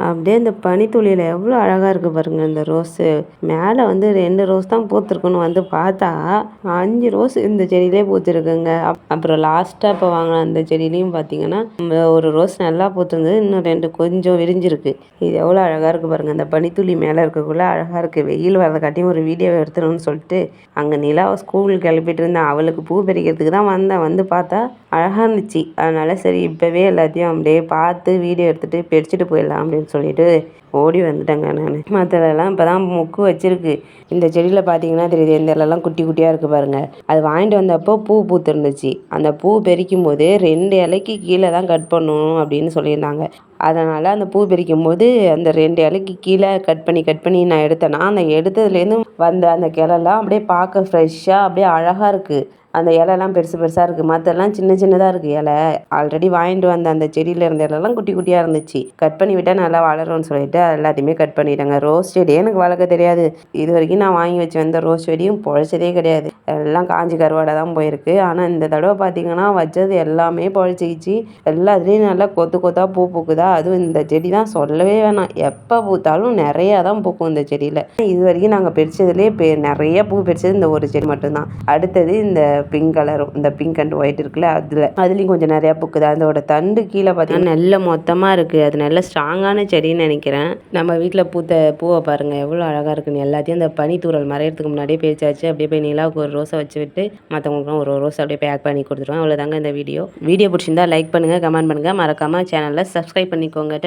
அப்படியே இந்த பனித்துளியில் எவ்வளோ அழகாக இருக்குது பாருங்கள் இந்த ரோஸு. மேலே வந்து 2 ரோஸ் தான் பூத்துருக்குன்னு வந்து பார்த்தா 5 ரோஸ் இந்த செடியிலே பூத்துருக்குங்க. அப்புறம் லாஸ்ட்டாக இப்போ வாங்கின அந்த செடியிலையும் பார்த்தீங்கன்னா ஒரு ரோஸ் நல்லா பூத்துருந்தது, இன்னும் 2 கொஞ்சம் விரிஞ்சிருக்கு. இது எவ்வளோ அழகாக இருக்குது பாருங்கள். அந்த பனித்துளி மேலே இருக்கக்குள்ளே அழகாக இருக்குது. வெயில் வரதைக்காட்டியும் ஒரு வீடியோ எடுத்துடணும்னு சொல்லிட்டு அங்கே நிலாவை ஸ்கூலுக்கு கிளப்பிட்டு இருந்தேன். அவளுக்கு பூ பறிக்கிறதுக்கு தான் வந்தேன். வந்து பார்த்தா அழகாக இருந்துச்சு. அதனால சரி இப்போவே எல்லாத்தையும் அப்படியே பார்த்து வீடியோ எடுத்துகிட்டு பறிச்சுட்டு போயிடலாம் அப்படின்னு சொல்லிட்டு ஓடி வந்துட்டேங்க நான். மற்றதெல்லாம் இப்போ தான் மொக்கு வச்சிருக்கு. இந்த செடியில் பார்த்தீங்கன்னா தெரியுது, இந்த இலெல்லாம் குட்டி குட்டியாக இருக்குது பாருங்கள். அது வாங்கிட்டு வந்தப்போ பூ பூத்துருந்துச்சு. அந்த பூ பறிக்கும் போது 2 இலைக்கு கீழே தான் கட் பண்ணணும் அப்படின்னு சொல்லியிருந்தாங்க. அதனால் அந்த பூ பறிக்கும் போது அந்த 2 இலைக்கு கீழே கட் பண்ணி நான் எடுத்தேன்னா, அந்த எடுத்ததுலேருந்து வந்த அந்த கிளைலாம் அப்படியே பார்க்க ஃப்ரெஷ்ஷாக அப்படியே அழகாக இருக்குது. அந்த இலைலாம் பெருசு பெருசாக இருக்குது. மற்றெல்லாம் சின்ன சின்னதாக இருக்குது இலை. ஆல்ரெடி வாங்கிட்டு வந்த அந்த செடியில் இருந்த இலைலாம் குட்டி குட்டியாக இருந்துச்சு. கட் பண்ணி விட்டால் நல்லா வளரும்னு சொல்லிட்டு எல்லாத்தையுமே கட் பண்ணிட்டேங்க. ரோஸ் செடியே எனக்கு வளர்க்க தெரியாது. இது வரைக்கும் நான் வாங்கி வச்சு வந்த ரோஸ் செடியும் பொழைச்சதே கிடையாது. எல்லாம் காஞ்சி கருவாடை தான் போயிருக்கு. ஆனால் இந்த தடவை பார்த்தீங்கன்னா வச்சது எல்லாமே பொழைச்சிக்கிச்சு. எல்லாத்துலேயும் நல்லா கொத்து கொத்தாக பூ பூக்குதா. அதுவும் இந்த செடி தான் சொல்லவே வேணாம். எப்போ பூத்தாலும் நிறையா தான் பூக்கும் இந்த செடியில். இது வரைக்கும் நாங்கள் பறிச்சதுலேயே நிறைய பூ பறிச்சது இந்த ஒரு செடி மட்டும்தான். அடுத்தது இந்த பிங்க் கலரும், இந்த பிங்க் அண்ட் ஒயிட் இருக்குல்ல, அதுலேயும் கொஞ்சம் நிறையா பூக்குது. அதோட தண்டு கீழே பார்த்தீங்கன்னா நல்ல மொத்தமாக இருக்குது. அது நல்ல ஸ்ட்ராங்கான செடின்னு நினைக்கிறேன். நம்ம வீட்டில் பூத்த பூவை பாருங்கள் எவ்வளோ அழகாக இருக்குன்னு. எல்லாத்தையும் இந்த பனித்தூரல் மறையிறதுக்கு முன்னாடியே பறிச்சாச்சு. அப்படியே போய் நிலாவுக்கு ஒரு ரோஸை வச்சு விட்டு மற்றவங்களுக்கும் ஒரு ரோஸ் அப்படியே பேக் பண்ணி கொடுத்துருவேன். அவ்வளோதாங்க இந்த வீடியோ பிடிச்சிருந்தா லைக் பண்ணுங்கள், கமெண்ட் பண்ணுங்கள், மறக்காமல் சேனலில் சப்ஸ்கிரைப் பண்ணிக்கோங்க.